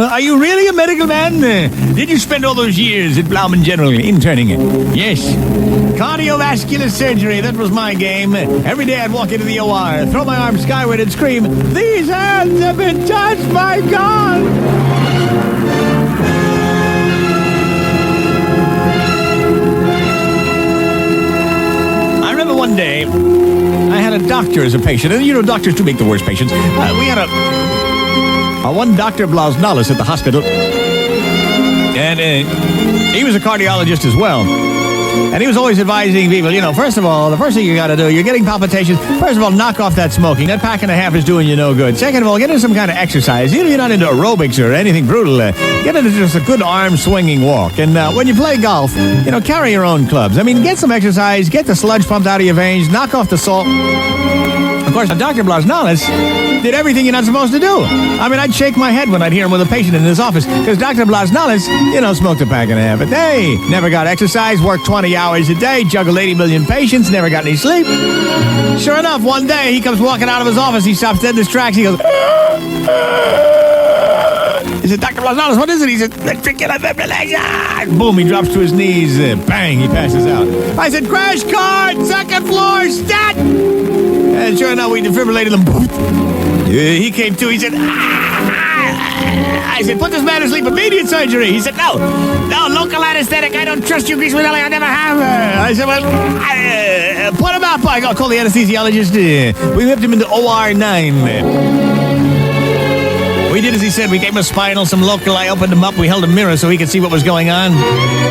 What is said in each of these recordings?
Are you really a medical man? Did you spend all those years at Blauman General interning? Yes. Cardiovascular surgery, that was my game. Every day I'd walk into the OR, throw my arms skyward and scream, "These hands have been touched by God!" I remember one day, I had a doctor as a patient, and you know doctors do make the worst patients. We had a one Dr. Blasnalis at the hospital, and he was a cardiologist as well. And he was always advising people, first of all, the first thing you got to do, you're getting palpitations. First of all, knock off that smoking. That pack and a half is doing you no good. Second of all, get into some kind of exercise. Even if you're not into aerobics or anything brutal, get into just a good arm-swinging walk. And when you play golf, carry your own clubs. I mean, get some exercise, get the sludge pumped out of your veins, knock off the salt. Of course, Dr. Blasnalis did everything you're not supposed to do. I mean, I'd shake my head when I'd hear him with a patient in his office, because Dr. Blasnalis, smoked a pack and a half a day, never got exercise, worked 20 hours a day, juggled 80 million patients, never got any sleep. Sure enough, one day, he comes walking out of his office, he stops dead in his tracks, he goes, he said, "Dr. Blasnalis, what is it?" He said, "Ventricular fibrillation." Boom, he drops to his knees, bang, he passes out. I said, "Crash cart, second floor, stat!" And sure enough, we defibrillated him. He came to, he said, I said, "Put this man to sleep, immediate surgery." He said, no, local anesthetic, I don't trust you, Greaseman, I never have. I said, well, put him out, I'll call the anesthesiologist. We whipped him into OR 9. We did as he said. We gave him a spinal, some local. I opened him up. We held a mirror so he could see what was going on.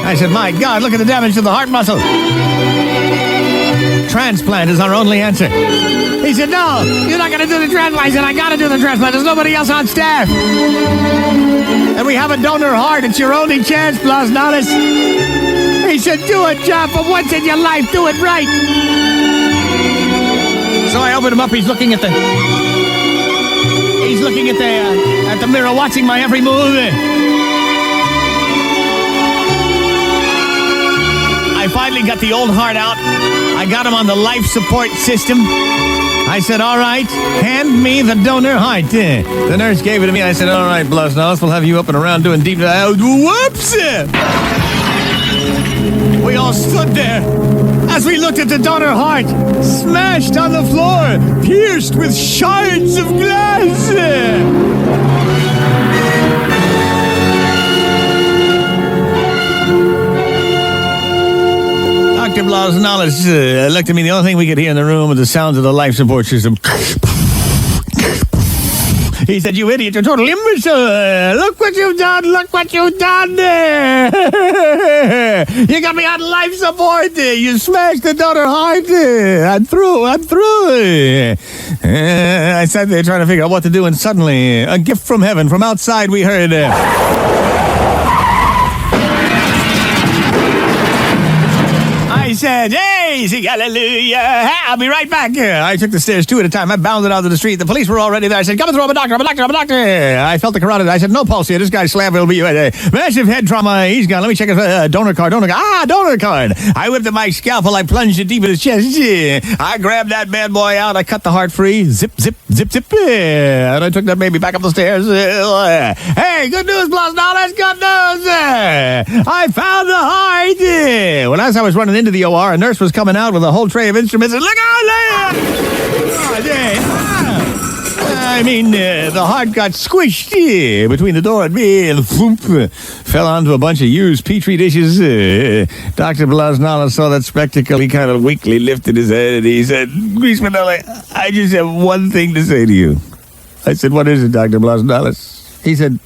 I said, "My God, look at the damage to the heart muscle. Transplant is our only answer." He said, "No, you're not going to do the transplant." I said, "I got to do the transplant. There's nobody else on staff. And we have a donor heart. It's your only chance, Blasnalis." He said, "Do it, John. For once in your life, do it right." So I opened him up. He's looking at the mirror, watching my every move. I finally got the old heart out. I got him on the life support system. I said, "All right, hand me the donor heart." The nurse gave it to me. I said, "All right, Blasnalis, we'll have you up and around doing deep..." Whoops! We all stood there as we looked at the donor heart, smashed on the floor, pierced with shards of glass. Dr. Blasnalis looked at me. The only thing we could hear in the room was the sounds of the life support system. He said, "You idiot, you're total imbecile. Look what you've done. Look what you've done. You got me on life support. You smashed the donor heart. I'm through. I sat there trying to figure out what to do, and suddenly, a gift from heaven. From outside, we heard... I said, "Hey, sing hallelujah. I'll be right back." I took the stairs 2 at a time. I bounded out of the street. The police were already there. I said, "Come and throw him a doctor. I'm a doctor. I felt the carotid. I said, "No pulse here. This guy's slab will be massive head trauma. He's gone. Let me check his donor card. Donor card." I whipped at my scalpel. I plunged it deep in his chest. I grabbed that bad boy out. I cut the heart free. Zip, zip, zip, zip. And I took that baby back up the stairs. Hey, good news, Blasnalis. Good news. I found the heart. Well, as I was running into the OR, a nurse was coming out with a whole tray of instruments and, "Look out there!" I mean, the heart got squished between the door and me, and fell onto a bunch of used Petri dishes. Dr. Blasnalis saw that spectacle. He kind of weakly lifted his head and he said, "Greaseman, I just have one thing to say to you." I said, "What is it, Dr. Blasnalis?" He said,